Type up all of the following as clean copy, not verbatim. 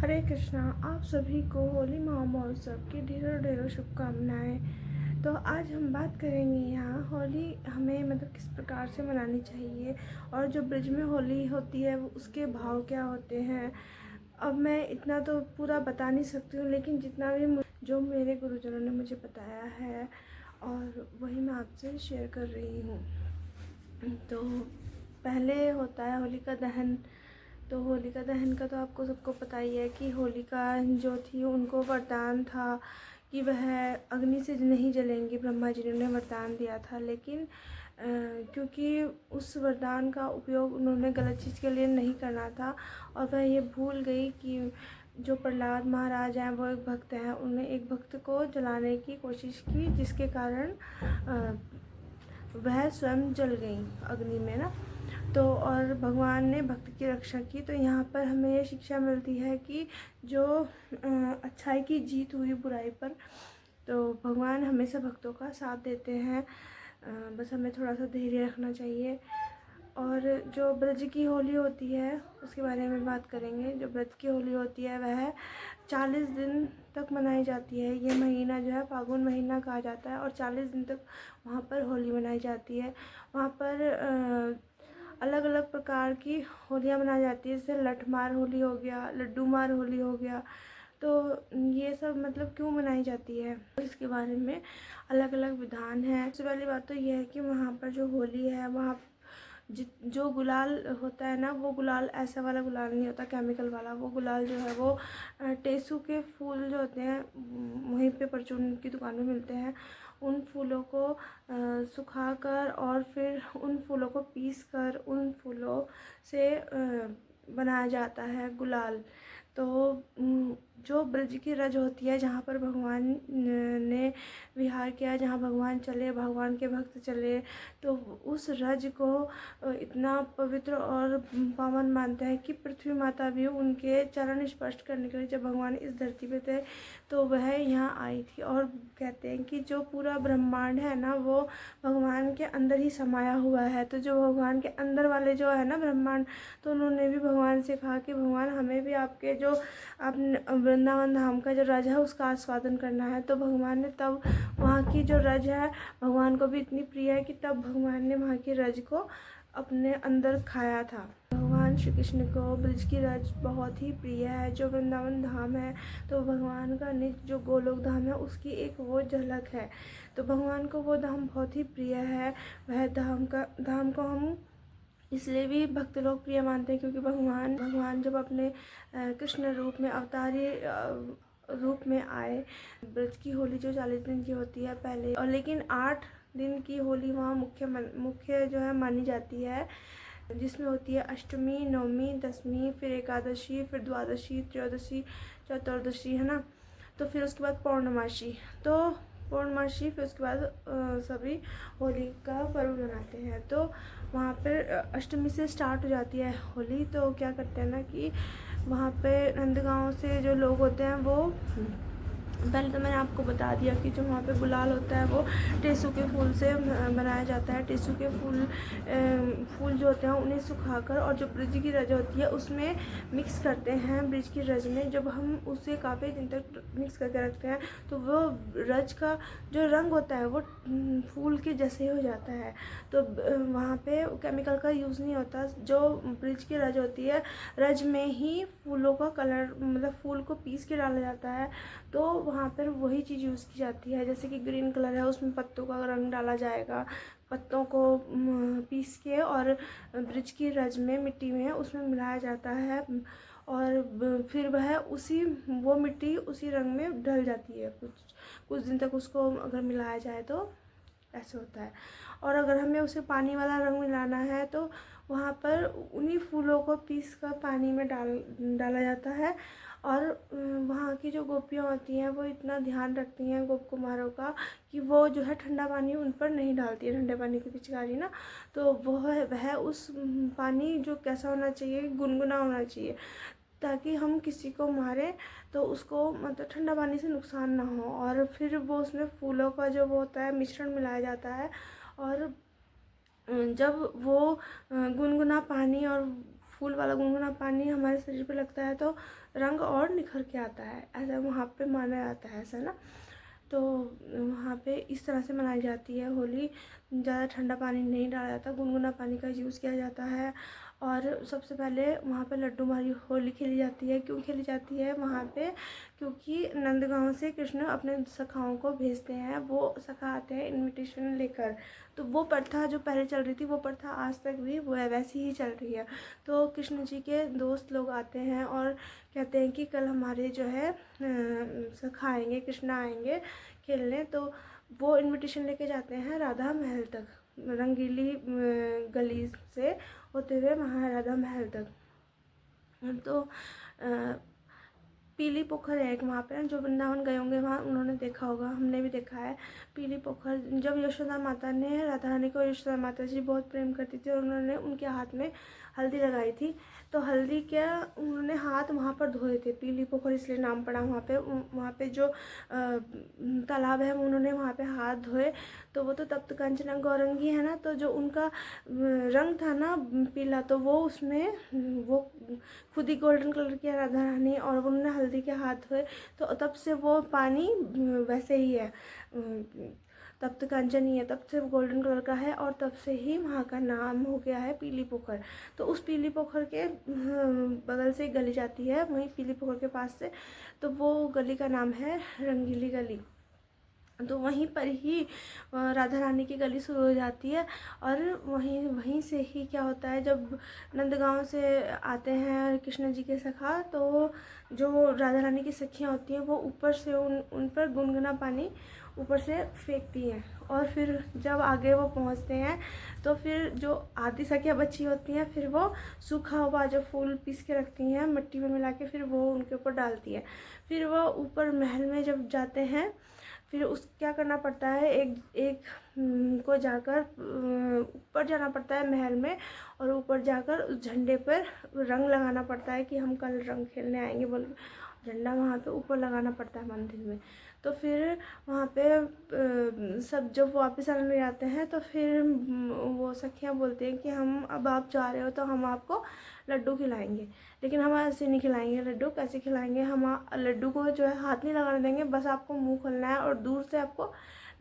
हरे कृष्णा। आप सभी को होली महोत्सव की ढेरों ढेरों शुभकामनाएं। तो आज हम बात करेंगे यहाँ होली हमें मतलब किस प्रकार से मनानी चाहिए और जो ब्रज में होली होती है उसके भाव क्या होते हैं। अब मैं इतना तो पूरा बता नहीं सकती हूँ, लेकिन जितना भी जो मेरे गुरुजनों ने मुझे बताया है और वही मैं आपसे शेयर कर रही हूँ। तो पहले होता है होलिका दहन। तो होलिका दहन का तो आपको सबको पता ही है कि होलिका जो थी उनको वरदान था कि वह अग्नि से नहीं जलेंगी। ब्रह्मा जी ने वरदान दिया था, लेकिन क्योंकि उस वरदान का उपयोग उन्होंने गलत चीज़ के लिए नहीं करना था और वह ये भूल गई कि जो प्रहलाद महाराज हैं वो एक भक्त हैं, उन्होंने एक भक्त को जलाने की कोशिश की, जिसके कारण वह स्वयं जल गई अग्नि में ना। तो और भगवान ने भक्त की रक्षा की। तो यहाँ पर हमें ये शिक्षा मिलती है कि जो अच्छाई की जीत हुई बुराई पर, तो भगवान हमेशा भक्तों का साथ देते हैं। बस हमें थोड़ा सा धैर्य रखना चाहिए। और जो ब्रज की होली होती है उसके बारे में बात करेंगे। जो ब्रज की होली होती है वह 40 दिन तक मनाई जाती है। ये महीना जो है फागुन महीना कहा जाता है और 40 दिन तक वहाँ पर होली मनाई जाती है। वहाँ पर अलग अलग प्रकार की होलियाँ मनाई जाती है, जैसे लठमार होली हो गया, लड्डू मार होली हो गया। तो ये सब मतलब क्यों मनाई जाती है, इसके बारे में अलग अलग विधान है। सबसे पहली बात तो ये है कि वहाँ पर जो होली है वहाँ जो गुलाल होता है ना, वो गुलाल ऐसा वाला गुलाल नहीं होता, केमिकल वाला। वो गुलाल जो है वो टेसू के फूल जो होते हैं वहीं पे परचून की दुकान में मिलते हैं। उन फूलों को सुखाकर और फिर उन फूलों को पीसकर उन फूलों से बनाया जाता है गुलाल। तो जो ब्रज की रज होती है, जहाँ पर भगवान ने विहार किया, जहाँ भगवान चले, भगवान के भक्त चले, तो उस रज को इतना पवित्र और पावन मानते हैं कि पृथ्वी माता भी उनके चरण स्पर्श करने के लिए जब भगवान इस धरती पे थे तो वह यहाँ आई थी। और कहते हैं कि जो पूरा ब्रह्मांड है ना वो भगवान के अंदर ही समाया हुआ है। तो जो भगवान के अंदर वाले जो है ना ब्रह्मांड, तो उन्होंने भी भगवान से कहा कि भगवान हमें भी आपके जो आप वृंदावन धाम का जो रज है उसका आस्वादन करना है। तो भगवान ने तब वहाँ की जो रज है भगवान को भी इतनी प्रिय है कि तब भगवान ने वहाँ की रज को अपने अंदर खाया था। भगवान श्री कृष्ण को ब्रज की रज बहुत ही प्रिय है। जो वृंदावन धाम है तो भगवान का निज जो गोलोक धाम है उसकी एक वो झलक है। तो भगवान को वो धाम बहुत ही प्रिय है। वह धाम को हम इसलिए भी भक्त लोग प्रिय मानते हैं क्योंकि भगवान जब अपने कृष्ण रूप में अवतारी रूप में आए। ब्रज की होली जो 40 दिन की होती है पहले, और लेकिन 8 दिन की होली वहाँ मुख्य जो है मानी जाती है, जिसमें होती है अष्टमी, नवमी, दसवीं, फिर एकादशी, फिर द्वादशी, त्रयोदशी, चतुर्दशी, है ना। तो फिर उसके बाद पौर्णमासी। तो पौर्णमासी फिर उसके बाद सभी होली का पर्व मनाते हैं। तो वहाँ पर अष्टमी से स्टार्ट हो जाती है होली। तो क्या करते हैं ना कि वहाँ पे नंदगांव से जो लोग होते हैं वो पहले तो मैंने आपको बता दिया कि जो वहाँ पे गुलाल होता है वो टेसू के फूल से बनाया जाता है। टेसू के फूल जो होते हैं उन्हें सुखाकर और जो ब्रज की रज होती है उसमें मिक्स करते हैं। ब्रज की रज में जब हम उसे काफ़ी दिन तक मिक्स करके रखते हैं तो वो रज का जो रंग होता है वो फूल के जैसे हो जाता है। तो वहाँ पे केमिकल का यूज़ नहीं होता। जो ब्रज की रज होती है, रज में ही फूलों का कलर मतलब फूल को पीस के डाला जाता है। तो वहाँ पर वही चीज़ यूज़ की जाती है। जैसे कि ग्रीन कलर है उसमें पत्तों का रंग डाला जाएगा, पत्तों को पीस के और ब्रज की रज में मिट्टी में उसमें मिलाया जाता है और फिर वह वो मिट्टी उसी रंग में ढल जाती है। कुछ दिन तक उसको अगर मिलाया जाए तो ऐसे होता है। और अगर हमें उसे पानी वाला रंग मिलाना है तो वहाँ पर उन्हीं फूलों को पीस कर पानी में डाला जाता है। और वहाँ की जो गोपियाँ होती हैं वो इतना ध्यान रखती हैं गोप कुमारों का कि वो जो है ठंडा पानी उन पर नहीं डालती है, ठंडे पानी की पिचकारी ना। तो वह उस पानी जो कैसा होना चाहिए, गुनगुना होना चाहिए, ताकि हम किसी को मारें तो उसको मतलब ठंडा पानी से नुकसान ना हो। और फिर वो उसमें फूलों का जो वो होता है मिश्रण मिलाया जाता है। और जब वो गुनगुना पानी और फूल वाला गुनगुना पानी हमारे शरीर पे लगता है तो रंग और निखर के आता है, ऐसा वहाँ पे माना जाता है, ऐसा ना। तो वहाँ पे इस तरह से मनाई जाती है होली। ज़्यादा ठंडा पानी नहीं डाला जाता, गुनगुना पानी का यूज़ किया जाता है। और सबसे पहले वहाँ पे लड्डू मारी होली खेली जाती है। क्यों खेली जाती है वहाँ पे? क्योंकि नंदगांव से कृष्ण अपने सखाओं को भेजते हैं, वो सखा आते हैं इनविटेशन लेकर। तो वो प्रथा जो पहले चल रही थी, वो प्रथा आज तक भी वो वैसी ही चल रही है। तो कृष्ण जी के दोस्त लोग आते हैं और कहते हैं कि कल हमारे जो है सखा आएंगे, कृष्णा आएंगे खेलने। तो वो इनविटेशन लेके जाते हैं राधा महल तक, रंगीली गली से होते हुए महाराधा महल तक। तो पीली पोखर है एक वहाँ पे, जो वृंदावन गए होंगे वहाँ उन्होंने देखा होगा, हमने भी देखा है पीली पोखर। जब यशोदा माता ने, राधा रानी को यशोदा माता जी बहुत प्रेम करती थी, और उन्होंने उनके हाथ में हल्दी लगाई थी। तो हल्दी क्या, उन्होंने हाथ वहाँ पर धोए थे, पीली पोखर इसलिए नाम पड़ा वहाँ पे जो तालाब है उन्होंने वहाँ पे हाथ धोए। तो वो तो तप्त कांचना गौरंगी है ना, तो जो उनका रंग था ना पीला, तो वो उसमें वो खुद ही गोल्डन कलर की राधा रानी, और उन्होंने हल्दी के हाथ धोए। तो तब से वो पानी वैसे ही है, तप्त कांचन ही है, तब से गोल्डन कलर का है, और तब से ही वहाँ का नाम हो गया है पीली पोखर। तो उस पीली पोखर के बगल से एक गली जाती है, वहीं पीली पोखर के पास से, तो वो गली का नाम है रंगीली गली। तो वहीं पर ही राधा रानी की गली शुरू हो जाती है। और वहीं से ही क्या होता है, जब नंदगांव से आते हैं कृष्ण जी के सखा, तो जो राधा रानी की सखियाँ होती हैं वो ऊपर से उन पर गुनगुना पानी ऊपर से फेंकती हैं। और फिर जब आगे वो पहुंचते हैं, तो फिर जो आधी सखियाँ बची होती हैं, फिर वो सूखा हुआ जो फूल पीस के रखती हैं मिट्टी में मिला के, फिर वो उनके ऊपर डालती है। फिर वो ऊपर महल में जब जाते हैं, फिर उस क्या करना पड़ता है, एक को जाकर ऊपर जाना पड़ता है महल में, और ऊपर जाकर उस झंडे पर रंग लगाना पड़ता है कि हम कल रंग खेलने आएंगे बोल, झंडा वहाँ पे ऊपर लगाना पड़ता है मंदिर में। तो फिर वहाँ पे सब जब वापस आने जाते हैं, तो फिर वो सखियाँ बोलती हैं कि हम अब आप जा रहे हो तो हम आपको लड्डू खिलाएंगे, लेकिन हम ऐसे नहीं खिलाएंगे लड्डू। कैसे खिलाएंगे? हम लड्डू को जो है हाथ नहीं लगाने देंगे, बस आपको मुंह खोलना है और दूर से आपको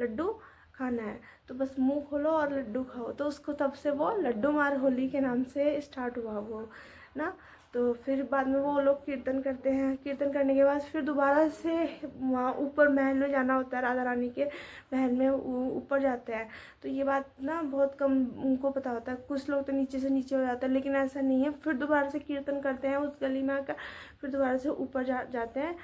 लड्डू खाना है। तो बस मुंह खोलो और लड्डू खाओ। तो उसको तब से वो लड्डू मार होली के नाम से स्टार्ट हुआ वो ना। तो फिर बाद में वो लोग कीर्तन करते हैं, कीर्तन करने के बाद फिर दोबारा से वहाँ ऊपर महल में जाना होता है, राधा रानी के महल में ऊपर जाते हैं। तो ये बात ना बहुत कम उनको पता होता है, कुछ लोग तो नीचे से नीचे हो जाते हैं, लेकिन ऐसा नहीं है। फिर दोबारा से कीर्तन करते हैं उस गली में आकर, फिर दोबारा से ऊपर जाते हैं।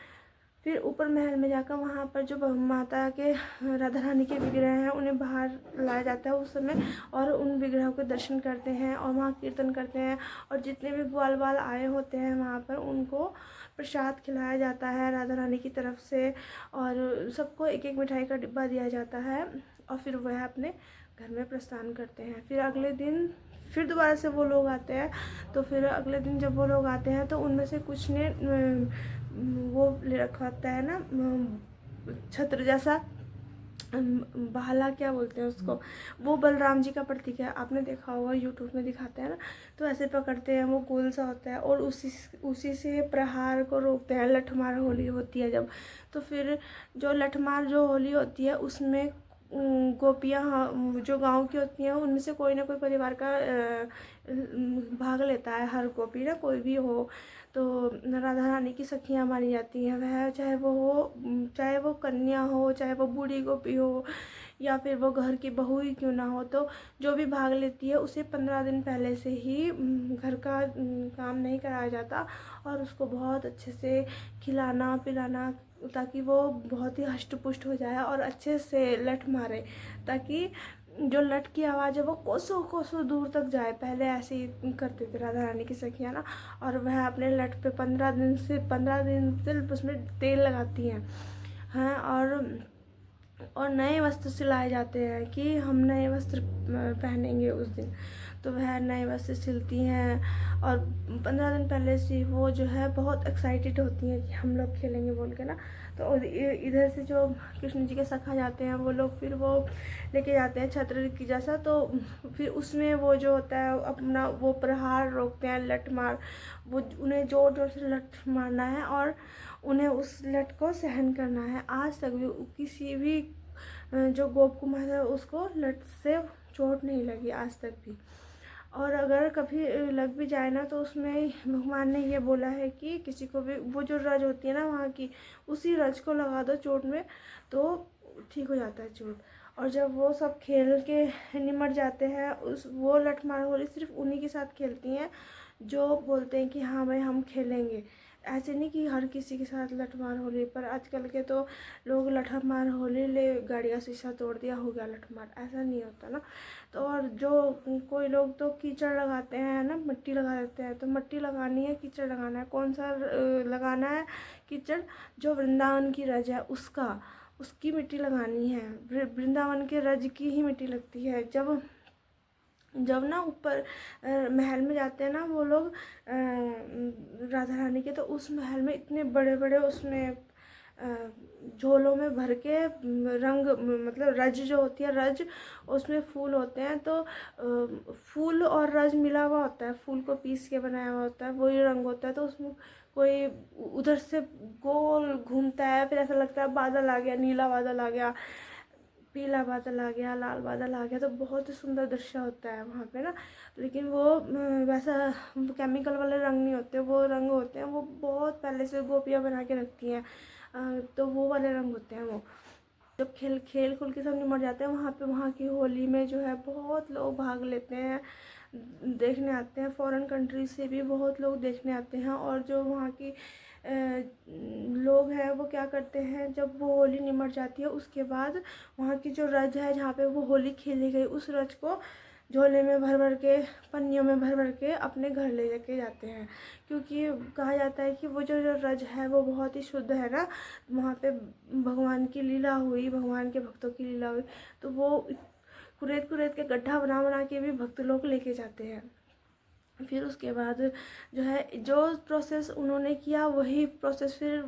फिर ऊपर महल में जाकर वहाँ पर जो माता के राधा रानी के विग्रह हैं उन्हें बाहर लाया जाता है उस समय, और उन विग्रहों के दर्शन करते हैं और वहाँ कीर्तन करते हैं। और जितने भी ग्वाल बाल आए होते हैं वहाँ पर, उनको प्रसाद खिलाया जाता है राधा रानी की तरफ से, और सबको एक एक मिठाई का डिब्बा दिया जाता है। और फिर वह अपने घर में प्रस्थान करते हैं। फिर अगले दिन फिर दोबारा से वो लोग आते हैं। तो फिर अगले दिन जब वो लोग आते हैं, तो उनमें से कुछ ने वो ले रखा होता है ना छत्र जैसा, भाला क्या बोलते हैं उसको, वो बलराम जी का प्रतीक है, आपने देखा होगा यूट्यूब में दिखाते हैं ना। तो ऐसे पकड़ते हैं, वो गोल सा होता है, और उसी से प्रहार को रोकते हैं। लठमार होली होती है जब, तो फिर जो लठमार जो होली होती है उसमें गोपियाँ जो गांव की होती हैं, उनमें से कोई ना कोई परिवार का भाग लेता है, हर गोपी ना, कोई भी हो। तो राधा रानी की सखियाँ मानी जाती हैं, वह चाहे वो कन्या हो, चाहे वो बूढ़ी गोपी हो, या फिर वो घर की बहू ही क्यों ना हो। तो जो भी भाग लेती है उसे 15 दिन पहले से ही घर का काम नहीं कराया जाता, और उसको बहुत अच्छे से खिलाना पिलाना, ताकि वो बहुत ही हष्ट पुष्ट हो जाए और अच्छे से लठ मारे, ताकि जो लठ की आवाज़ है वो कोसों कोसों दूर तक जाए। पहले ऐसे ही करते थे राधा रानी की सखियाँ ना। और वह अपने लठ पे 15 दिन से उसमें तेल लगाती हैं, हैं। और नए वस्त्र सिलाए जाते हैं कि हम नए वस्त्र पहनेंगे उस दिन। तो वह नए वस्त्र सिलती हैं और 15 दिन पहले से वो जो है बहुत एक्साइटेड होती हैं कि हम लोग खेलेंगे बोल के ना। तो इधर से जो कृष्ण जी के सखा जाते हैं वो लोग फिर वो लेके जाते हैं छत्र की जैसा, तो फिर उसमें वो जो होता है अपना वो प्रहार रोकते हैं, लठ मार, वो उन्हें जोर जोर से लठ मारना है और उन्हें उस लठ को सहन करना है। आज तक भी किसी भी जो गोप कुमार है उसको लठ से चोट नहीं लगी आज तक भी। और अगर कभी लग भी जाए ना तो उसमें भगवान ने ये बोला है कि किसी को भी वो जो रज होती है ना वहाँ की, उसी रज को लगा दो चोट में तो ठीक हो जाता है चोट। और जब वो सब खेल के निमट जाते हैं उस वो लठमार होली सिर्फ उन्हीं के साथ खेलती हैं जो बोलते हैं कि हाँ भाई हम खेलेंगे। ऐसे नहीं कि हर किसी के साथ लठमार होली, पर आजकल के तो लोग लठमार होली ले गाड़ी का शीशा तोड़ दिया हो गया लठमार, ऐसा नहीं होता ना। तो और जो कोई लोग तो कीचड़ लगाते हैं ना, मिट्टी लगा देते हैं, तो मिट्टी लगानी है कीचड़ लगाना है, कौन सा लगाना है कीचड़, जो वृंदावन की रज है उसकी मिट्टी लगानी है। वृंदावन के रज की ही मिट्टी लगती है। जब जब ना ऊपर महल में जाते हैं ना वो लोग राधा रानी के, तो उस महल में इतने बड़े बड़े उसमें झोलों में भर के रंग, मतलब रज जो होती है रज, उसमें फूल होते हैं, तो फूल और रज मिला हुआ होता है, फूल को पीस के बनाया हुआ होता है, वही रंग होता है। तो उसमें कोई उधर से गोल घूमता है, फिर ऐसा लगता है बादल आ गया, नीला बादल आ गया, पीला बादल आ गया, लाल बादल आ गया, तो बहुत ही सुंदर दृश्य होता है वहाँ पे ना। लेकिन वो वैसा केमिकल वाले रंग नहीं होते, वो रंग होते हैं वो बहुत पहले से गोपियाँ बना के रखती हैं, तो वो वाले रंग होते हैं वो। जब खेल खुल के सब निमट जाते हैं वहाँ पे, वहाँ की होली में जो है बहुत लोग भाग लेते हैं, देखने आते हैं, फॉरेन कंट्री से भी बहुत लोग देखने आते हैं। और जो वहाँ की लोग हैं वो क्या करते हैं, जब वो होली निमट जाती है उसके बाद वहाँ की जो रज है जहाँ पे वो होली खेली गई, उस रज को झोले में भर भर के, पन्नियों में भर भर के अपने घर ले जाके जाते हैं। क्योंकि कहा जाता है कि वो जो रज है वो बहुत ही शुद्ध है ना, वहाँ पे भगवान की लीला हुई, भगवान के भक्तों की लीला हुई, तो वो कुरेद कुरेद के गड्ढा बना बना के भी भक्त लोग लेके जाते हैं। फिर उसके बाद जो है जो प्रोसेस उन्होंने किया वही प्रोसेस फिर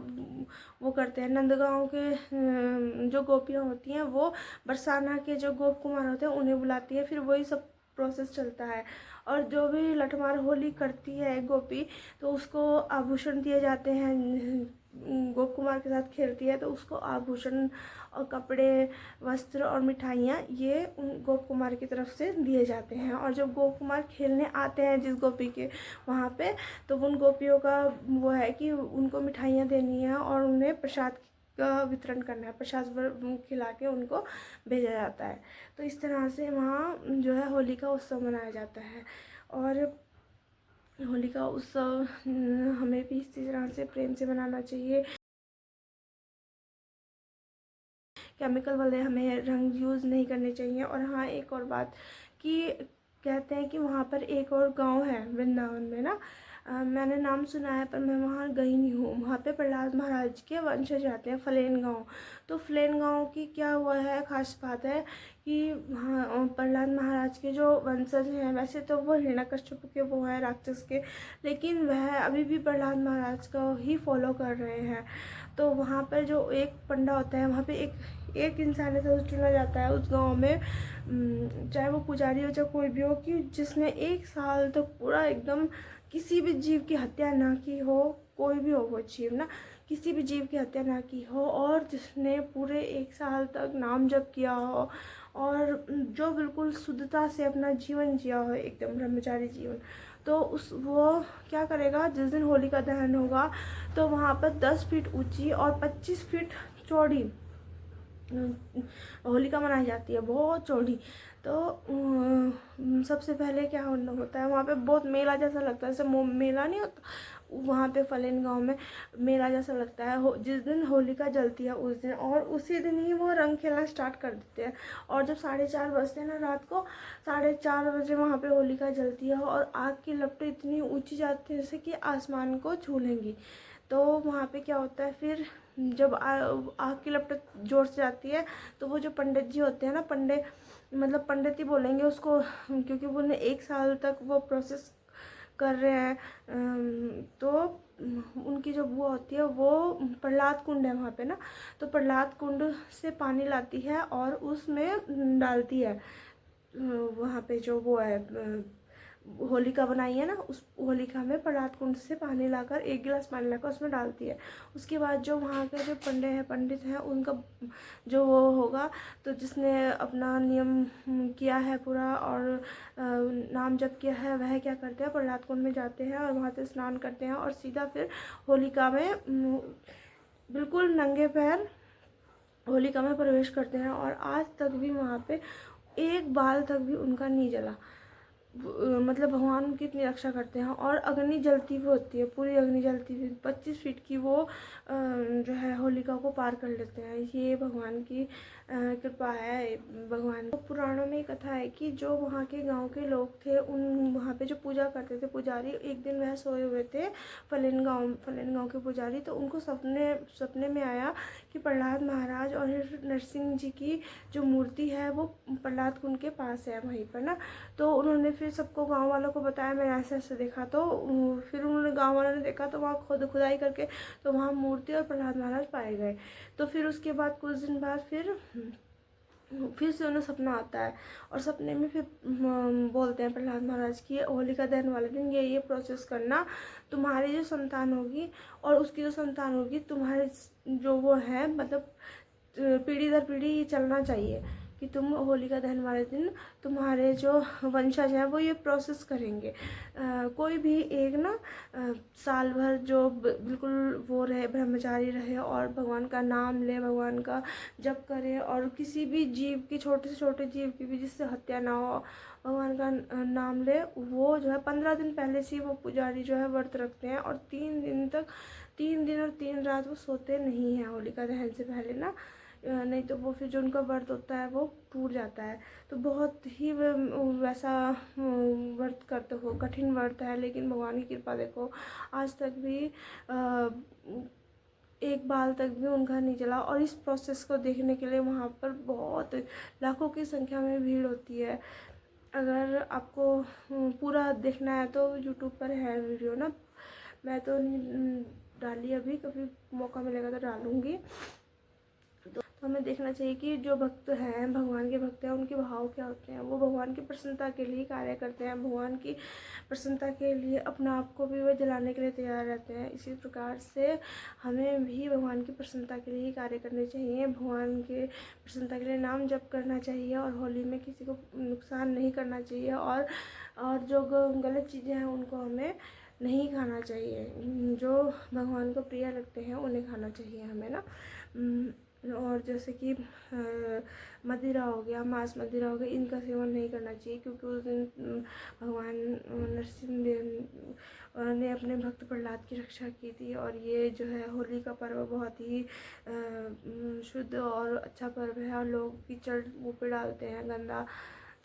वो करते हैं। नंदगांव के जो गोपियाँ होती हैं वो बरसाना के जो गोप कुमार होते हैं उन्हें बुलाती है, फिर वही सब प्रोसेस चलता है। और जो भी लठमार होली करती है गोपी तो उसको आभूषण दिए जाते हैं, गोप कुमार के साथ खेलती है तो उसको आभूषण और कपड़े, वस्त्र और मिठाइयाँ ये उन गोप कुमार की तरफ से दिए जाते हैं। और जब गोप कुमार खेलने आते हैं जिस गोपी के वहाँ पे, तो उन गोपियों का वो है कि उनको मिठाइयाँ देनी है और उन्हें प्रसाद का वितरण करना है, प्रसाद खिला के उनको भेजा जाता है। तो इस तरह से वहाँ जो है होली का उत्सव मनाया जाता है। और होली का उत्सव हमें भी इसी तरह से प्रेम से मनाना चाहिए। केमिकल वाले हमें रंग यूज़ नहीं करने चाहिए। और हाँ, एक और बात कि कहते हैं कि वहाँ पर एक और गांव है वृंदावन में ना, मैंने नाम सुना है पर मैं वहाँ गई नहीं हूँ। वहाँ पे प्रहलाद महाराज के वंशज रहते हैं, फलेन गांव। तो फलेन गांव की क्या हुआ है, खास बात है कि वहाँ प्रहलाद महाराज के जो वंशज हैं, वैसे तो वो हिरण्यकश्यप के वो हैं राक्षस के, लेकिन वह अभी भी प्रहलाद महाराज को ही फॉलो कर रहे हैं। तो वहाँ पर जो एक पंडा होता है, वहाँ पे एक इंसान ऐसा चुना जाता है उस गांव में, चाहे वो पुजारी हो चाहे कोई भी हो, कि जिसने 1 साल तक पूरा एकदम किसी भी जीव की हत्या ना की हो, कोई भी हो वो जीव ना, किसी भी जीव की हत्या ना की हो, और जिसने पूरे 1 साल तक नाम जप किया हो और जो बिल्कुल शुद्धता से अपना जीवन जिया हो, एकदम ब्रह्मचारी जीवन, तो वो क्या करेगा, जिस दिन होली का दहन होगा तो वहाँ पर 10 फीट ऊंची और 25 फीट चौड़ी होलिका मनाई जाती है, बहुत चौड़ी। तो सबसे पहले क्या होता है वहाँ पे, बहुत मेला जैसा लगता है, जैसे मेला नहीं होता वहाँ पे फलेन गांव में मेला जैसा लगता है। जिस दिन होलिका जलती है उस दिन, और उसी दिन ही वो रंग खेलना स्टार्ट कर देते हैं। और जब 4:30 बजते हैं ना रात को, 4:30 बजे वहाँ पे होलिका जलती है और आग की लपटें इतनी ऊंची जाती है जैसे कि आसमान को छू लेंगी। तो वहाँ पे क्या होता है, फिर जब आग की लपट जोर से जाती है तो वो जो पंडित जी होते हैं ना, पंडित ही बोलेंगे उसको, क्योंकि वो 1 साल तक वो प्रोसेस कर रहे हैं। तो उनकी जो बुआ होती है वो प्रहलाद कुंड है वहाँ पे ना, तो प्रहलाद कुंड से पानी लाती है और उसमें डालती है। वहाँ पे जो वो है होलिका बनाई है ना, उस होलिका में प्रहलाद कुंड से पानी लाकर 1 गिलास पानी लाकर उसमें डालती है। उसके बाद जो वहाँ के जो पंडित हैं उनका जो वो होगा, तो जिसने अपना नियम किया है पूरा और नाम जप किया है, वह क्या करते हैं, प्रहलाद कुंड में जाते हैं और वहाँ से स्नान करते हैं और सीधा फिर होलिका में बिल्कुल नंगे पैर होलिका में प्रवेश करते हैं। और आज तक भी वहाँ पे एक बाल तक भी उनका नहीं जला। मतलब भगवान उनकी इतनी रक्षा करते हैं। और अग्नि जलती हुई होती है, पूरी अग्नि जलती हुई 25 फीट की वो जो है होलिका को पार कर लेते हैं। ये भगवान की कृपा है। भगवान, तो पुराणों में कथा है कि जो वहाँ के गांव के लोग थे, उन वहाँ पे जो पूजा करते थे पुजारी, एक दिन वह सोए हुए थे फलेन गांव के पुजारी, तो उनको सपने में आया कि प्रहलाद महाराज और नरसिंह जी की जो मूर्ति है वो प्रहलाद कुंड के पास है वहीं पर ना। तो उन्होंने फिर सबको गांव वालों को बताया, मैंने ऐसे ऐसे देखा। तो फिर उन्होंने गांव वालों ने देखा तो वहाँ खुदाई करके तो वहाँ मूर्ति और प्रहलाद महाराज पाए गए। तो फिर उसके बाद कुछ दिन बाद फिर से उन्हें सपना आता है और सपने में फिर बोलते हैं प्रहलाद महाराज की, होलिका दहन वाले दिन ये प्रोसेस करना, तुम्हारी जो संतान होगी और उसकी जो संतान होगी, तुम्हारे जो वो है मतलब पीढ़ी दर पीढ़ी ये चलना चाहिए कि तुम होलिका दहन वाले दिन तुम्हारे जो वंशज हैं वो ये प्रोसेस करेंगे। कोई भी एक ना साल भर जो बिल्कुल वो रहे, ब्रह्मचारी रहे और भगवान का नाम ले, भगवान का जप करे और किसी भी जीव की, छोटे से छोटे जीव की भी जिससे हत्या ना हो, भगवान का नाम ले, वो जो है 15 दिन पहले से वो पुजारी जो है व्रत रखते हैं और 3 दिन और 3 रात वो सोते नहीं हैं होलिका दहन से पहले ना, नहीं तो वो फिर जो उनका व्रत होता है वो टूट जाता है। तो बहुत ही वैसा व्रत करते हो, कठिन व्रत है, लेकिन भगवान की कृपा देखो आज तक भी एक बाल तक भी उनका नहीं जला। और इस प्रोसेस को देखने के लिए वहाँ पर बहुत लाखों की संख्या में भीड़ होती है। अगर आपको पूरा देखना है तो यूट्यूब पर है वीडियो ना, मैं तो नहीं डाली अभी, कभी मौका मिलेगा तो डालूँगी। तो हमें देखना चाहिए कि जो भक्त हैं, भगवान के भक्त हैं, उनके भाव क्या होते हैं। वो भगवान की प्रसन्नता के लिए कार्य करते हैं, भगवान की प्रसन्नता के लिए अपना आप को भी वो जलाने के लिए तैयार रहते हैं। इसी प्रकार से हमें भी भगवान की प्रसन्नता के लिए ही कार्य करने चाहिए, भगवान के प्रसन्नता के लिए नाम जप करना चाहिए और होली में किसी को नुकसान नहीं करना चाहिए। और जो गलत चीज़ें हैं उनको हमें नहीं खाना चाहिए, जो भगवान को प्रिय लगते हैं उन्हें खाना चाहिए हमें ना। और जैसे कि मदिरा हो गया, मांस मदिरा हो गया, इनका सेवन नहीं करना चाहिए, क्योंकि उस दिन भगवान नरसिंह देव ने अपने भक्त प्रहलाद की रक्षा की थी। और ये जो है होली का पर्व बहुत ही शुद्ध और अच्छा पर्व है। और लोग कीचड़ मुँह पे डालते हैं, गंदा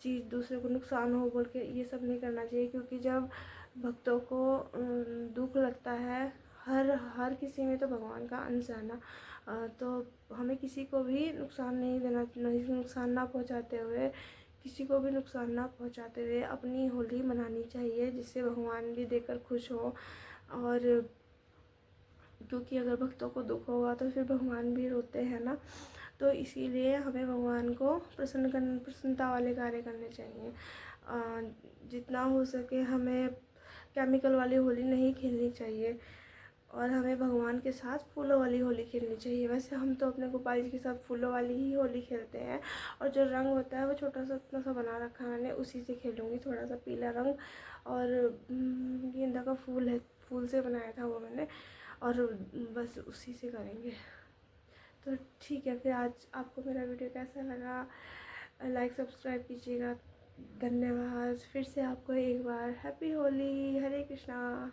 चीज़, दूसरे को नुकसान हो बोल के, ये सब नहीं करना चाहिए। क्योंकि जब भक्तों को दुख लगता है, हर किसी में तो भगवान का अंश है ना, तो हमें किसी को भी नुकसान नहीं देना, नुकसान ना पहुंचाते हुए, किसी को भी नुकसान ना पहुंचाते हुए अपनी होली मनानी चाहिए, जिससे भगवान भी देखकर खुश हो। और क्योंकि अगर भक्तों को दुख होगा तो फिर भगवान भी रोते हैं ना, तो इसीलिए हमें भगवान को प्रसन्नता वाले कार्य करने चाहिए। जितना हो सके हमें केमिकल वाली होली नहीं खेलनी चाहिए और हमें भगवान के साथ फूलों वाली होली खेलनी चाहिए। वैसे हम तो अपने गोपाल जी के साथ फूलों वाली ही होली खेलते हैं, और जो रंग होता है वो छोटा सा इतना सा बना रखा है मैंने, उसी से खेलूँगी। थोड़ा सा पीला रंग और गेंदा का फूल है, फूल से बनाया था वो मैंने, और बस उसी से करेंगे। तो ठीक है, फिर आज आपको मेरा वीडियो कैसा लगा, लाइक सब्सक्राइब कीजिएगा। धन्यवाद। फिर से आपको एक बार हैप्पी होली, हरे कृष्णा।